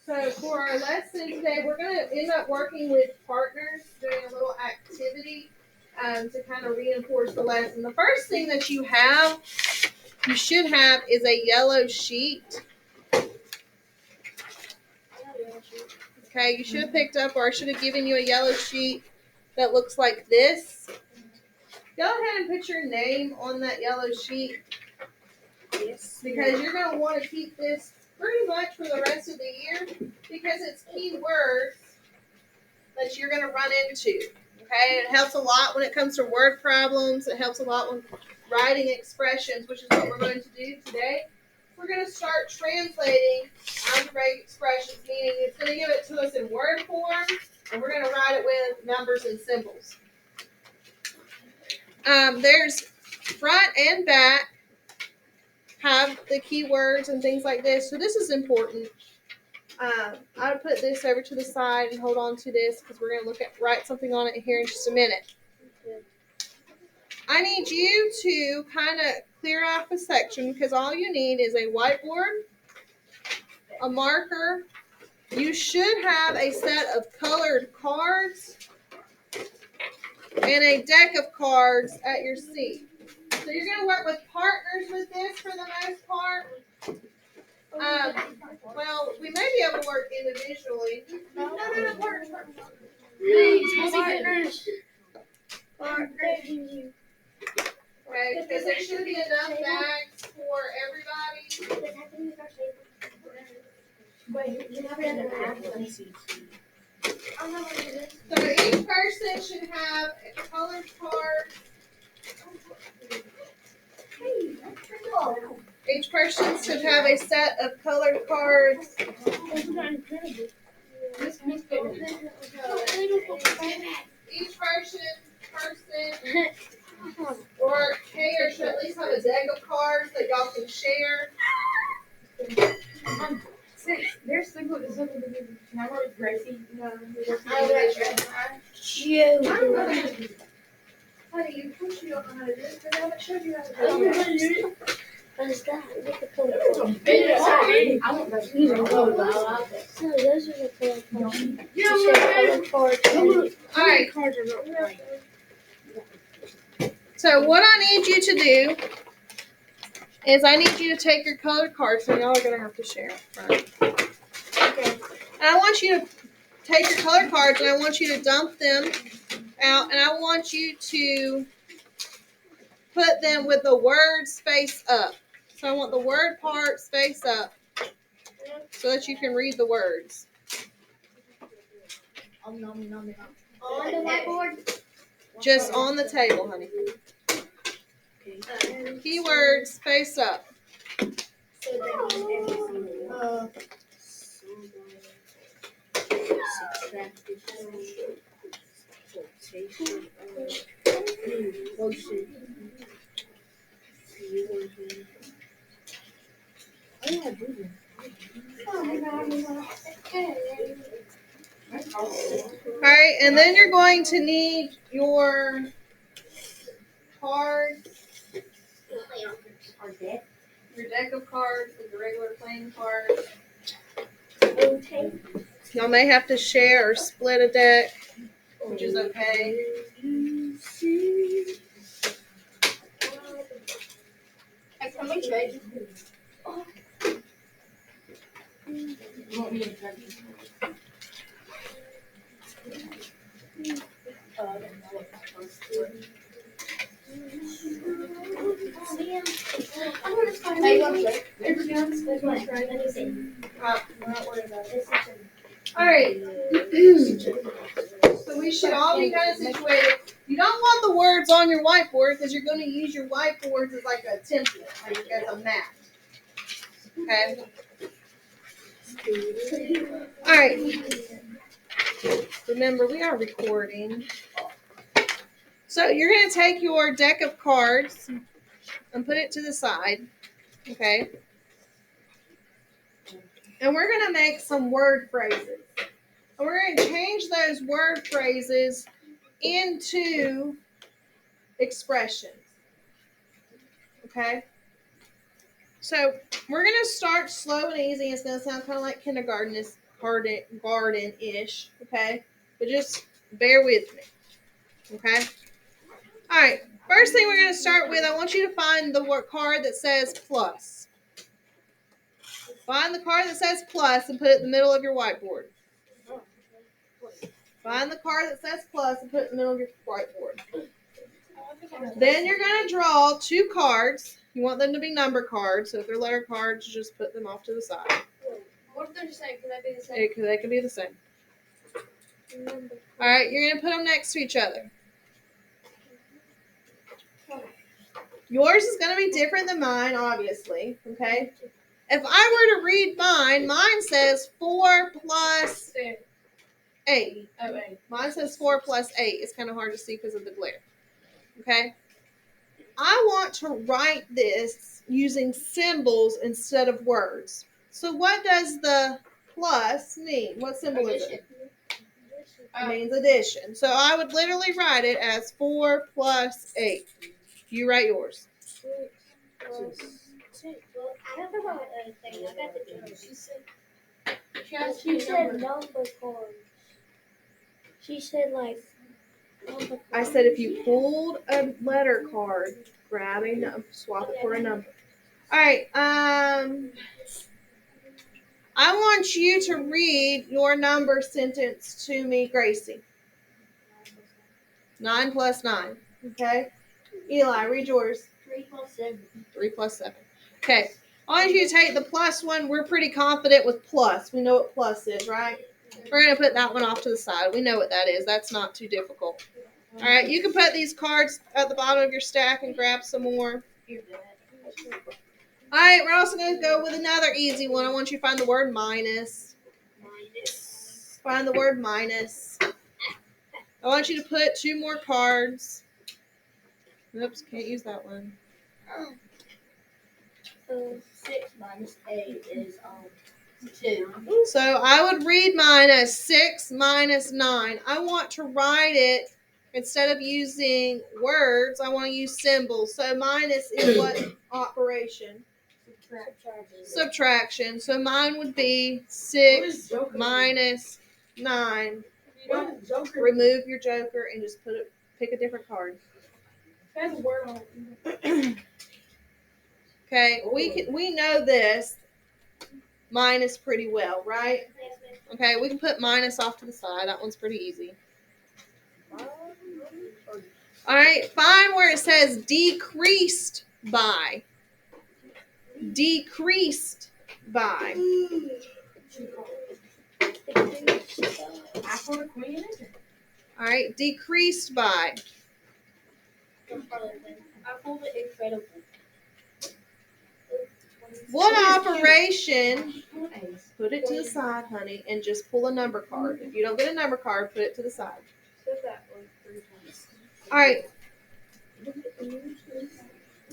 So for our lesson today, we're going to end up working with partners, doing a little activity to kind of reinforce the lesson. The first thing that you should have, is a yellow sheet. Okay, you should have picked up, or I should have given you a yellow sheet that looks like this. Go ahead and put your name on that yellow sheet. Yes. Because you're going to want to keep this pretty much for the rest of the year, because it's key words that you're going to run into. Okay, it helps a lot when it comes to word problems. It helps a lot when writing expressions, which is what we're going to do today. We're going to start translating algebraic expressions, meaning it's going to give it to us in word form, and we're going to write it with numbers and symbols. There's front and back have the keywords and things like this, so this is important. I would put this over to the side and hold on to this because we're going to write something on it here in just a minute. I need you to kind of clear off a section, because all you need is a whiteboard, a marker. You should have a set of colored cards and a deck of cards at your seat. So you're going to work with partners with this for the most part. Well, we may be able to work individually. No, partners. Okay, because there should be enough bags for everybody. So each person should have a colored card. Each person should have a set of colored cards. Each person or pair should at least have a deck of cards that y'all can share. There's simple. Can I work with Gracie? No. Honey, you push you don't know how to do it, but I haven't showed you how to do it. What is that? Look at the I want those. So those are the color cards. All right. So what I need you to do is I need you to take your colored cards, and y'all are going to have to share. Right? Okay. And I want you to take your colored cards, and I want you to dump them out, and I want you to put them with the words face up. So I want the word parts face up so that you can read the words. On the whiteboard? Just on the table, honey. Keywords face up. Alright, and then you're going to need your cards. Your deck of cards with the regular playing cards. Y'all may have to share or split a deck, which is okay. Can we trade? You want me to trade? Alright. So we should all be kind of situated. You don't want the words on your whiteboard because you're going to use your whiteboards as like a template, like as a map. Okay? Alright. Remember, we are recording. So you're going to take your deck of cards and put it to the side. Okay? And we're going to make some word phrases. And we're going to change those word phrases into expressions. Okay? So we're going to start slow and easy. It's going to sound kind of like kindergarten. garden-ish, okay? But just bear with me, okay? All right, first thing we're going to start with, I want you to find the card that says plus. Find the card that says plus and put it in the middle of your whiteboard. Find the card that says plus and put it in the middle of your whiteboard. Then you're going to draw 2 cards. You want them to be number cards, so if they're letter cards, just put them off to the side. What if they're the same? Can they be the same? They can be the same. All right, you're going to put them next to each other. Yours is going to be different than mine, obviously, okay? If I were to read mine says 4 plus 8. Oh, 8. Mine says 4 plus 8. It's kind of hard to see because of the glare. Okay? I want to write this using symbols instead of words. So what does the plus mean? What symbol is it? It means addition. So I would literally write it as 4 plus 8. You write yours. 6 plus 6. Well, I have to write a thing. I got the journal. She said number cards. She said like number cards. I said if you pulled a letter card, grab a number, swap it for a number. All right. I want you to read your number sentence to me, Gracie. 9 plus 9. Okay. Eli, read yours. 3 plus 7. 3 plus 7. Okay. I want you to take the plus one. We're pretty confident with plus. We know what plus is, right? We're going to put that one off to the side. We know what that is. That's not too difficult. All right. You can put these cards at the bottom of your stack and grab some more. All right. We're also going to go with another easy one. I want you to find the word minus. Find the word minus. I want you to put 2 more cards. Oops, can't use that one. 6 minus 8 is 2. So I would read mine as 6 minus 9. I want to write it, instead of using words, I want to use symbols. So minus is what operation? Subtraction. So mine would be 6 minus 9. Remove your joker and just pick a different card. There's a word on it. Okay, we know this minus pretty well, right? Okay, we can put minus off to the side. That one's pretty easy. All right, find where it says decreased by. Decreased by. All right, decreased by. I called it incredible. What operation? Put it to the side, honey, and just pull a number card. If you don't get a number card, put it to the side. All right.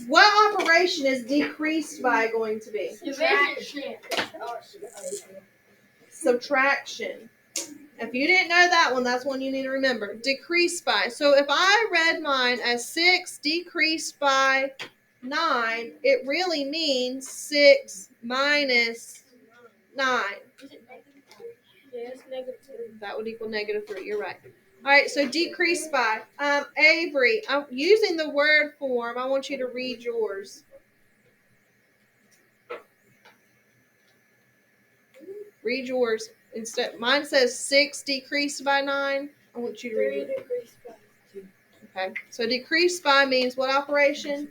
What operation is decreased by going to be? Subtraction. If you didn't know that one, that's one you need to remember. Decreased by. So if I read mine as 6 decreased by 9, it really means 6 minus 9. That would equal -3. You're right. All right, so decreased by. Avery, I'm using the word form. I want you to read yours. Read yours. Instead, mine says 6 decreased by 9. I want you to read it. Okay, so decreased by means what operation?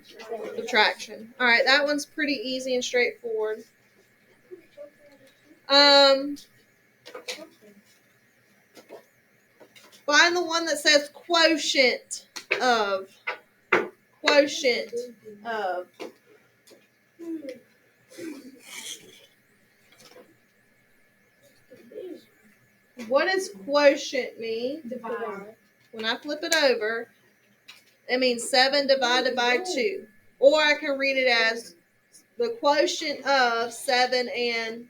Subtraction. All right, that one's pretty easy and straightforward. Find the one that says quotient of. Quotient of. What does quotient mean? Divide. When I flip it over, it means 7 divided by 2. Or I can read it as the quotient of 7 and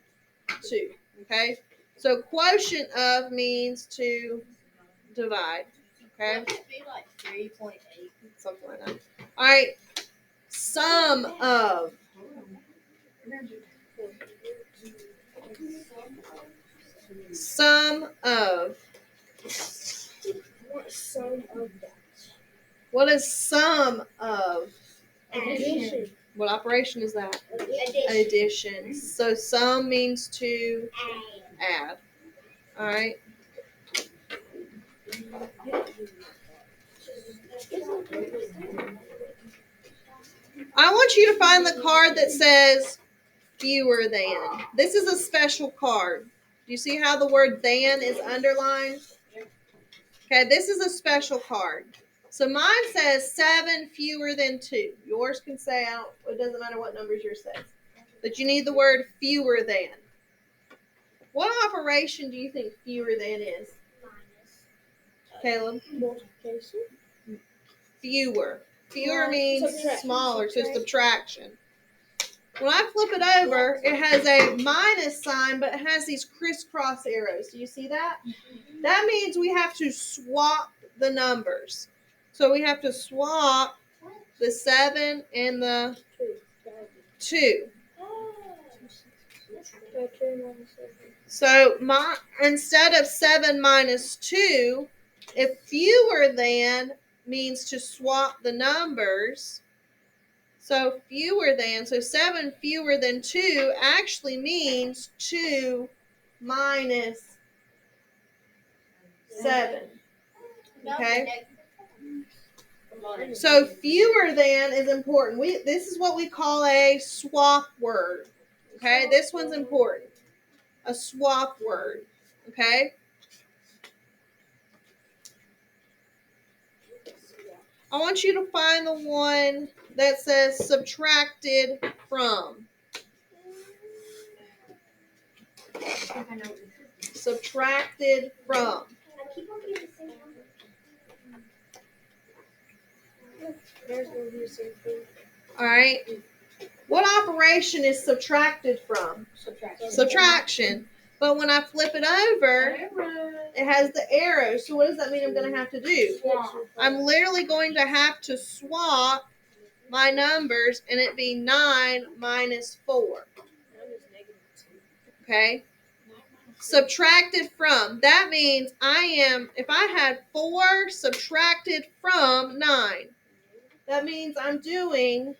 2. Okay? So quotient of means to divide. Okay? Would it be like 3.8? Something like that. All right. Sum of. Sum of. What sum of that? What is sum of? Addition. What operation is that? Addition. Addition. So sum means to add. All right. I want you to find the card that says fewer than. This is a special card. Do you see how the word than is underlined? Okay, this is a special card. So mine says 7 fewer than 2. Yours can say, it doesn't matter what numbers yours says. But you need the word fewer than. What operation do you think fewer than is? Caleb? Multiplication. Fewer. Fewer means Subtraction. smaller, so subtraction. When I flip it over, it has a minus sign, but it has these crisscross arrows. Do you see that? That means we have to swap the numbers. So we have to swap the 7 and the 2. So instead of 7 minus 2, if fewer than means to swap the numbers. So fewer than, so 7 fewer than 2 actually means 2 minus 7. Okay? So fewer than is important. This is what we call a swap word. Okay? This one's important. A swap word. Okay? I want you to find the one that says subtracted from. Subtracted from. All right. What operation is subtracted from? Subtraction. But when I flip it over, it has the arrow. So what does that mean I'm going to have to do? I'm literally going to have to swap my numbers and it be 9 minus 4. Okay? Subtracted from. That means if I had 4 subtracted from 9, that means I'm doing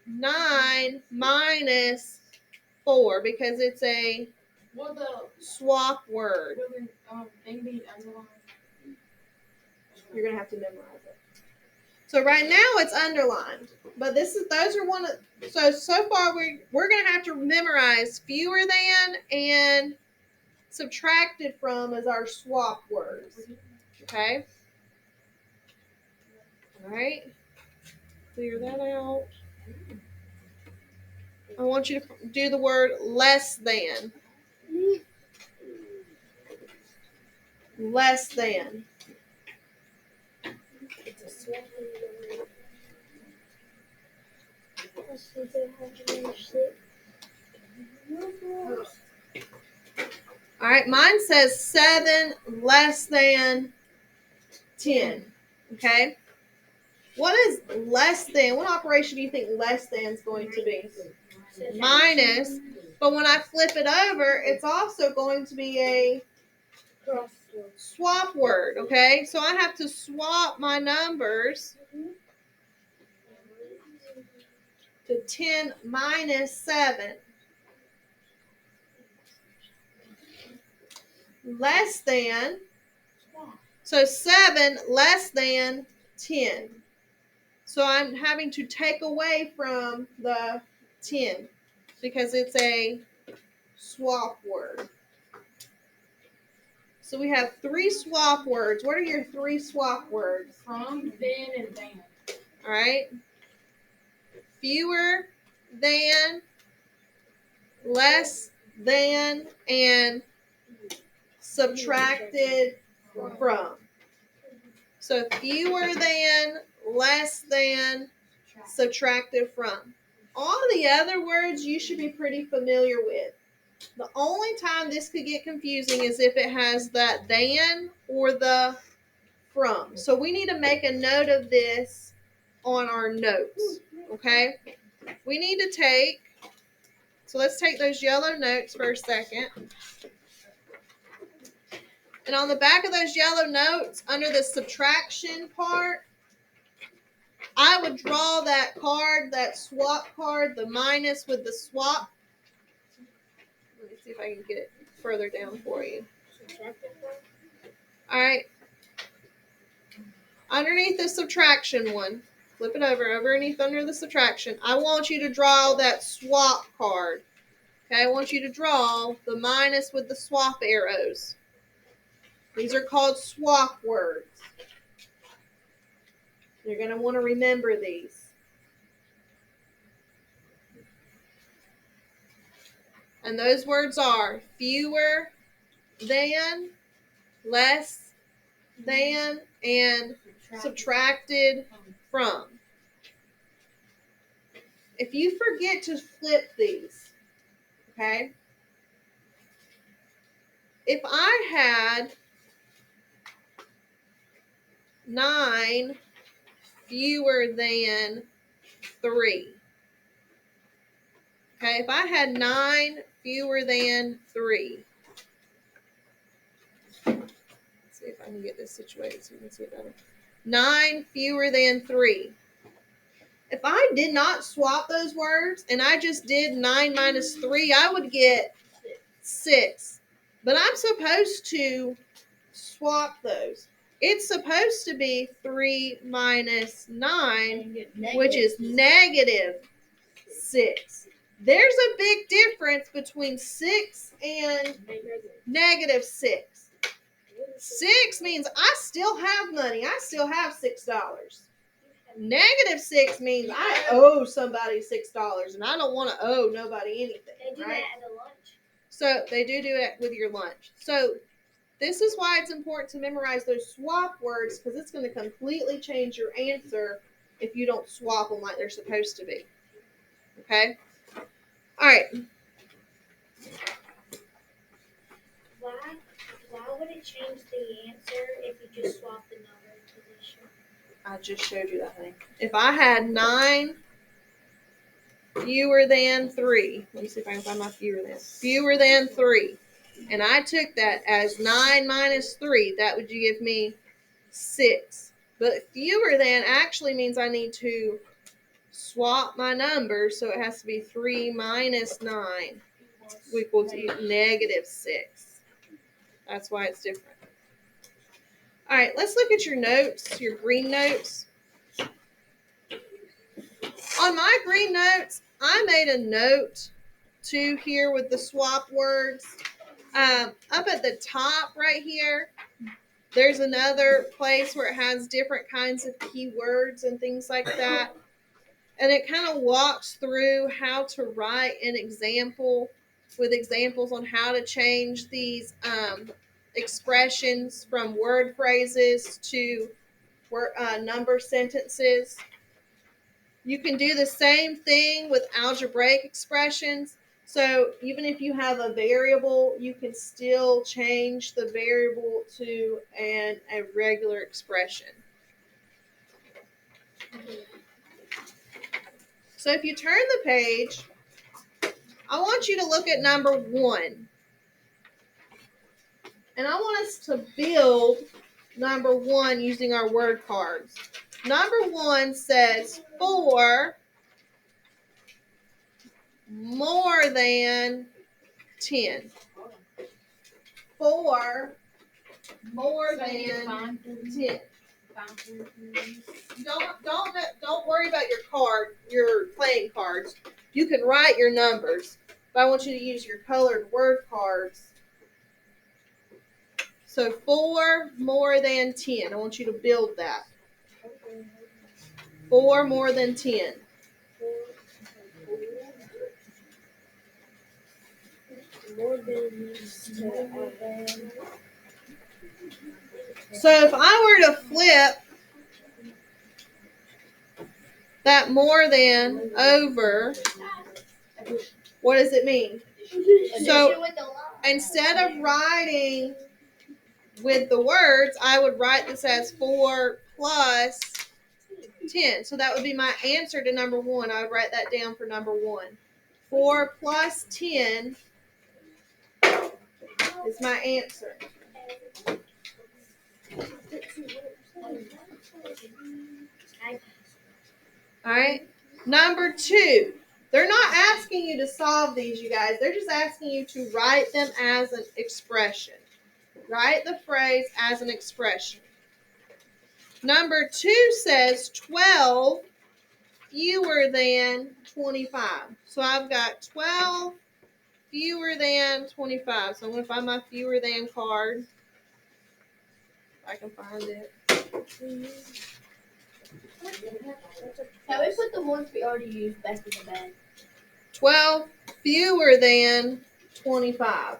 9 minus 4 because it's a swap word. You're going to have to memorize it. So right now it's underlined. But so far we're going to have to memorize fewer than and subtracted from as our swap words. Okay? All right. Clear that out. I want you to do the word less than. Less than. All right, mine says 7 less than 10. Okay? What is less than? What operation do you think less than is going to be? Minus. But when I flip it over, it's also going to be a swap word. Okay? So I have to swap my numbers to 10 minus 7. Less than. So 7 less than 10. So I'm having to take away from the 10 because it's a swap word. So we have 3 swap words. What are your 3 swap words? From, then, and than. All right. Fewer than, less than, and subtracted from. So fewer than, less than, subtracted from. All the other words you should be pretty familiar with. The only time this could get confusing is if it has that than or the from. So we need to make a note of this on our notes. Okay? We need to let's take those yellow notes for a second. And on the back of those yellow notes, under the subtraction part, I would draw that card, that swap card, the minus with the swap. Let me see if I can get it further down for you. All right. Underneath the subtraction one, flip it over, underneath under the subtraction, I want you to draw that swap card. Okay, I want you to draw the minus with the swap arrows. These are called swap words. You're going to want to remember these. And those words are fewer than, less than, and subtracted from. If you forget to flip these, okay? If I had 9 fewer than 3. Okay, if I had 9 fewer than 3. Let's see if I can get this situated so you can see it better. 9 fewer than 3. If I did not swap those words and I just did 9 minus 3, I would get 6. But I'm supposed to swap those. It's supposed to be 3 minus 9, which is negative 6. There's a big difference between 6 and negative 6. 6 means I still have money. I still have $6. Negative 6 means I owe somebody $6 and I don't want to owe nobody anything. They do right? that at a lunch. So they do it with your lunch. So this is why it's important to memorize those swap words, because it's going to completely change your answer if you don't swap them like they're supposed to be. Okay? All right. Why would it change the answer if you just swap the number position? I just showed you that thing. If I had 9 fewer than 3, let me see if I can find my fewer than 3, and I took that as 9 minus 3, that would give me 6. But fewer than actually means I need to swap my numbers, so it has to be 3 minus 9 equals negative 6. That's why it's different. All right, let's look at your notes, your green notes. On my green notes, I made a note too here with the swap words. Up at the top right here, there's another place where it has different kinds of keywords and things like that. And it kind of walks through how to write an example with examples on how to change these expressions from word phrases to number sentences. You can do the same thing with algebraic expressions. So even if you have a variable, you can still change the variable to a regular expression. So if you turn the page, I want you to look at number 1. And I want us to build number 1 using our word cards. Number 1 says 4 more than 10. 4 more than 10. Don't worry about your playing cards. You can write your numbers, but I want you to use your colored word cards. So 4 more than 10. I want you to build that. 4 more than 10. So if I were to flip that more than over, what does it mean? So instead of writing with the words, I would write this as 4 plus 10. So that would be my answer to number 1. I would write that down for number 1. 4 plus 10 is my answer. All right. Number 2. They're not asking you to solve these, you guys. They're just asking you to write them as an expression. Write the phrase as an expression. Number 2 says 12 fewer than 25. So I've got 12 fewer than 25. So I'm going to find my fewer than card. If I can find it. Can we put the ones we already used back in the bag? 12 fewer than 25.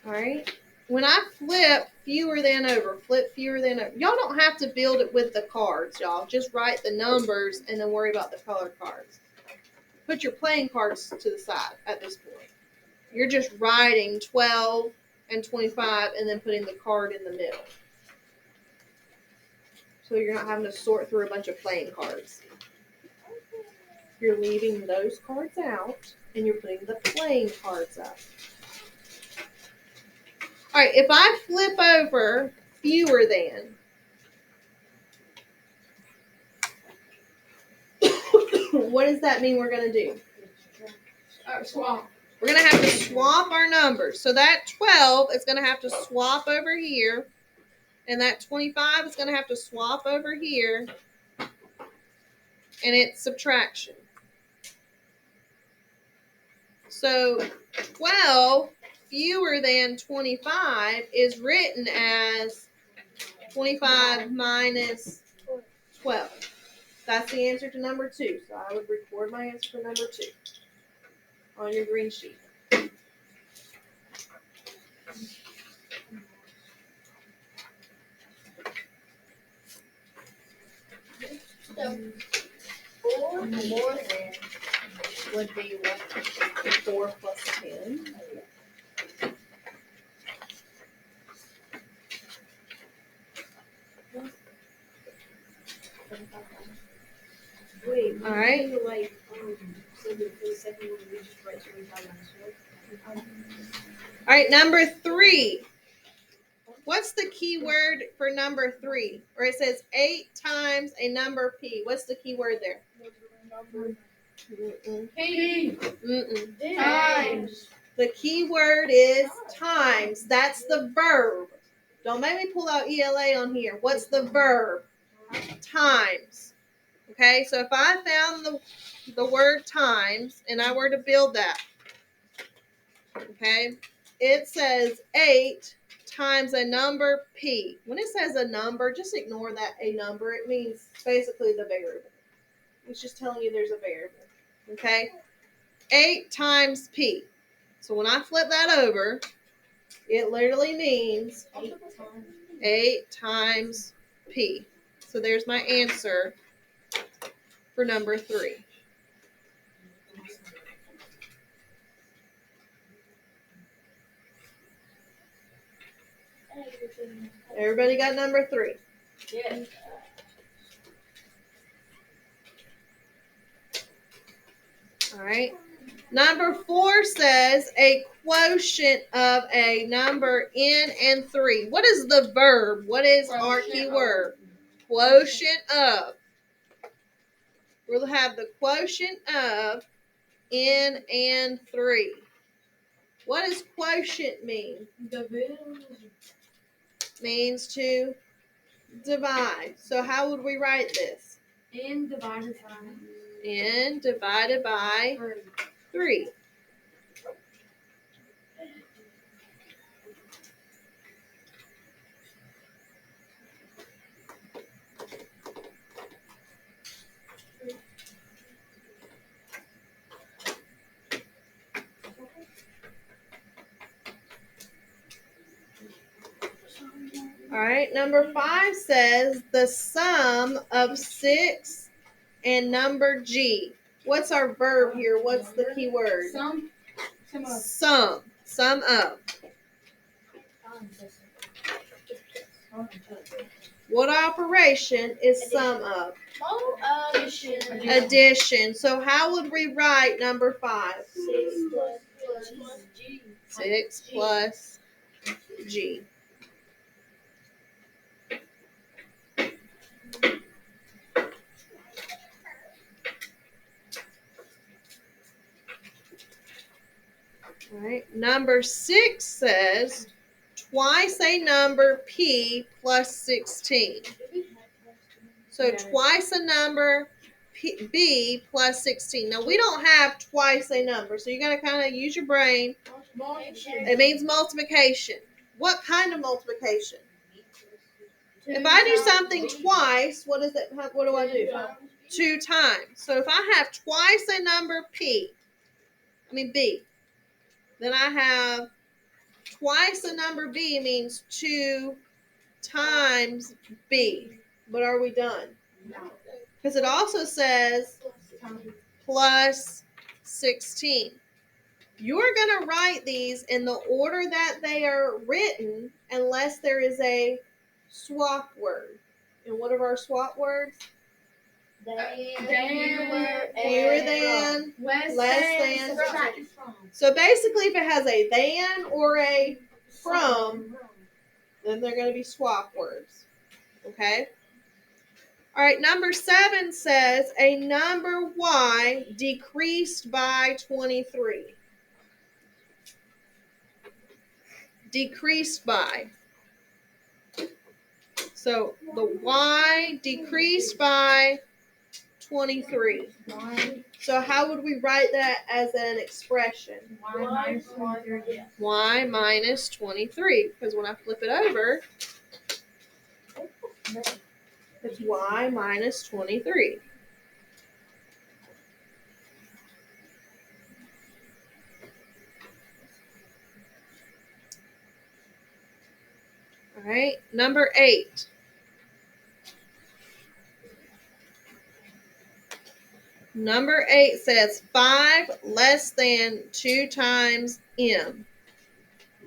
All right. When I flip fewer than over, flip fewer than over. Y'all don't have to build it with the cards, y'all. Just write the numbers and then worry about the color cards. Put your playing cards to the side at this point. You're just writing 12 and 25 and then putting the card in the middle. So you're not having to sort through a bunch of playing cards. You're leaving those cards out and you're putting the playing cards up. All right, if I flip over fewer than, what does that mean we're going to do? Swap. We're going to have to swap our numbers. So that 12 is going to have to swap over here. And that 25 is going to have to swap over here. And it's subtraction. So 12 fewer than 25 is written as 25 minus 12. That's the answer to number 2. So I would record my answer for number 2 on your green sheet. So 4 more than would be what? 4 plus 10. Wait. All right. So the second one we just write 25 minus 4. All right, number 3. What's the key word for number 3? Or it says 8 times a number P. What's the key word there? Mm-mm. Hey. Mm-mm. Times. The key word is times. That's the verb. Don't make me pull out ELA on here. What's the verb? Times. Okay, so if I found the word times and I were to build that, okay, it says 8 times a number P. When it says a number, just ignore that a number. It means basically the variable. It's just telling you there's a variable. Okay? 8 times P. So when I flip that over, it literally means 8 times P. So there's my answer for number 3. Everybody got number 3? Yes. All right. Number 4 says a quotient of a number n and 3. What is the verb? What is our key word? Quotient of. We'll have the quotient of n and 3. What does quotient mean? Means to divide. So how would we write this? N divided by N divided by 3. All right, number 5 says the sum of 6 and number G. What's our verb here? What's the key word? Sum. Sum. Sum of. What operation is sum of? Addition. So how would we write number 5? 6 plus G. All right. Number 6 says twice a number P plus 16. So twice a number B plus 16. Now we don't have twice a number, so you got to kind of use your brain. It means multiplication. What kind of multiplication? If I do something twice, what is it? What do I do? 2 times. So if I have twice a number B, then I have twice a number B means 2 times B. But are we done? Because it also says plus 16. You're going to write these in the order that they are written unless there is a swap word. And what are our swap words? Fewer than, less than. So basically if it has a than or a from, then they're going to be swap words. Okay? All right, number 7 says a number y decreased by 23. Decreased by. So the y decreased by 23. So how would we write that as an expression? Y minus 23. Because when I flip it over, it's y minus 23. All right, number 8. Number 8 says 5 less than 2 times m.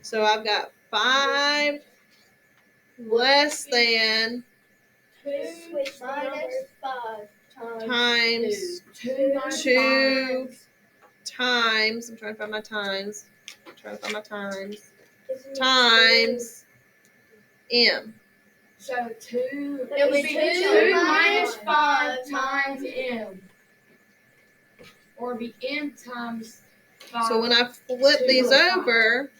So I've got 5 less than times 2 times. I'm trying to find my times. Times m. So 2. It would be 2 minus 5 times m. Or be m times 5. So when I flip these over,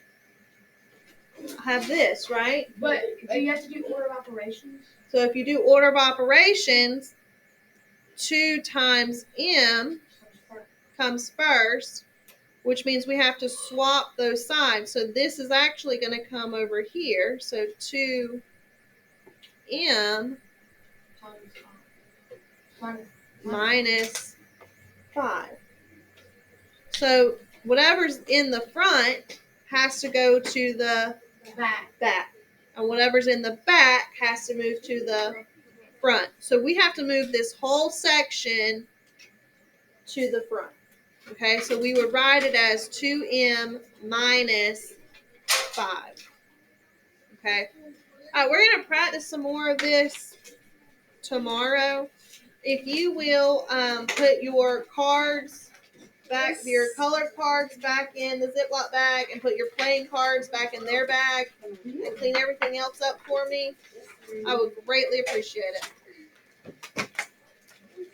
I have this, right? But do you have to do order of operations? So if you do order of operations, 2 times m comes first, which means we have to swap those signs. So this is actually going to come over here. So 2m minus 5. So whatever's in the front has to go to the back. And whatever's in the back has to move to the front. So we have to move this whole section to the front. Okay, so we would write it as 2m minus 5. Okay. All right, we're going to practice some more of this tomorrow. If you will put your cards back, your colored cards back in the Ziploc bag and put your playing cards back in their bag and clean everything else up for me, I would greatly appreciate it.